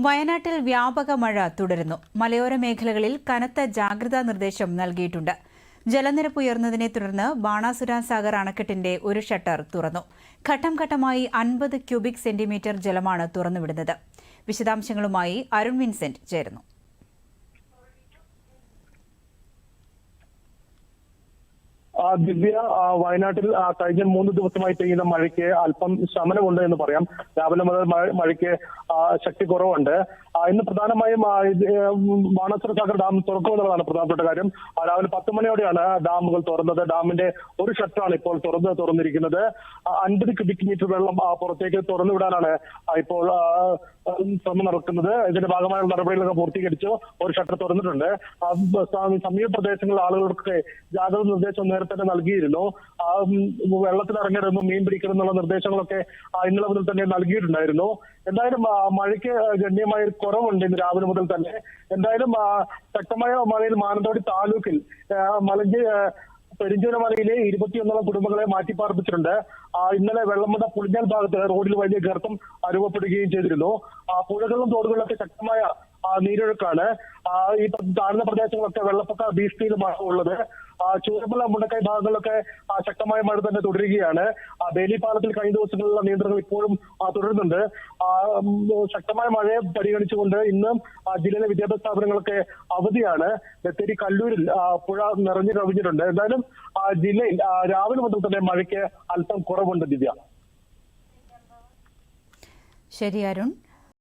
വയനാട്ടിൽ വ്യാപക മഴ തുടരുന്നു. മലയോര മേഖലകളിൽ കനത്ത ജാഗ്രതാ നിർദ്ദേശം നൽകിയിട്ടുണ്ട്. ജലനിരപ്പ് ഉയർന്നതിനെ തുടർന്ന് ബാണാസുര സാഗർ അണക്കെട്ടിന്റെ ഒരു ഷട്ടർ തുറന്നു. ഘട്ടം ഘട്ടമായി 50 ക്യൂബിക് സെന്റിമീറ്റർ ജലമാണ് തുറന്നുവിടുന്നത്. വിശദാംശങ്ങളുമായി അരുൺ വിൻസെന്റ് ചേരുന്നു. ദിവ്യ, വയനാട്ടിൽ കഴിഞ്ഞ 3 ദിവസമായി പെയ്യുന്ന മഴയ്ക്ക് അല്പം ശമനമുണ്ട് എന്ന് പറയാം. രാവിലെ മുതൽ മഴയ്ക്ക് ശക്തി കുറവുണ്ട്. ഇന്ന് പ്രധാനമായും ബാണാസുര സാഗർ ഡാം തുറക്കുമെന്നുള്ളതാണ് പ്രധാനപ്പെട്ട കാര്യം. രാവിലെ 10 മണിയോടെയാണ് ഡാമുകൾ തുറന്നത്. ഡാമിന്റെ ഒരു ഷട്ടറാണ് ഇപ്പോൾ തുറന്നിരിക്കുന്നത്. 50 ക്യൂബിക് മീറ്റർ വെള്ളം പുറത്തേക്ക് തുറന്നുവിടാനാണ് ഇപ്പോൾ ശ്രമം നടക്കുന്നത്. ഇതിന്റെ ഭാഗമായുള്ള നടപടികളൊക്കെ പൂർത്തീകരിച്ചു. ഒരു ഷട്ടർ തുറന്നിട്ടുണ്ട്. സമീപ പ്രദേശങ്ങളിലെ ആളുകൾക്ക് ജാഗ്രത നിർദ്ദേശം നേരത്തെ തന്നെ നൽകിയിരുന്നു. വെള്ളത്തിലിറങ്ങരുതെന്നും മീൻ പിടിക്കരുതെന്നുള്ള നിർദ്ദേശങ്ങളൊക്കെ ഇന്നലെ മുതൽ തന്നെ നൽകിയിട്ടുണ്ടായിരുന്നു. എന്തായാലും മഴയ്ക്ക് ഗണ്യമായ കുറവുണ്ട് ഇന്ന് രാവിലെ മുതൽ തന്നെ. എന്തായാലും ശക്തമായ മഴയിൽ മാനന്തവാടി താലൂക്കിൽ പെരിഞ്ചൂരമലയിലെ 21 കുടുംബങ്ങളെ മാറ്റിപ്പാർപ്പിച്ചിട്ടുണ്ട്. ഇന്നലെ വെള്ളമുണ്ട പുളിഞ്ഞാൽ ഭാഗത്ത് റോഡിൽ വലിയ ഗർത്തം അനുഭവപ്പെടുകയും ചെയ്തിരുന്നു. പുഴകളിലും തോടുകളിലൊക്കെ ശക്തമായ നീരൊഴുക്കാണ്. ഈ താഴ്ന്ന പ്രദേശങ്ങളൊക്കെ വെള്ളപ്പൊക്ക ഭീഷണിയിലുമാണ് ഉള്ളത്. ചൂരമല മുണ്ടക്കൈ ഭാഗങ്ങളിലൊക്കെ ശക്തമായ മഴ തന്നെ തുടരുകയാണ്. ബേലി പാലത്തിൽ കഴിഞ്ഞ ദിവസങ്ങളിലുള്ള നിയന്ത്രണങ്ങൾ ഇപ്പോഴും തുടരുന്നുണ്ട്. ശക്തമായ മഴയെ പരിഗണിച്ചുകൊണ്ട് ഇന്നും ജില്ലയിലെ വിദ്യാഭ്യാസ സ്ഥാപനങ്ങളൊക്കെ അവധിയാണ്. ബത്തേരി കല്ലൂരിൽ പുഴ നിറഞ്ഞു കവിഞ്ഞിട്ടുണ്ട്. എന്തായാലും ജില്ലയിൽ രാവിലെ മുതൽ തന്നെ മഴയ്ക്ക് അല്പം കുറവുണ്ട്. ദിവ്യ. ശരി അരുൺ.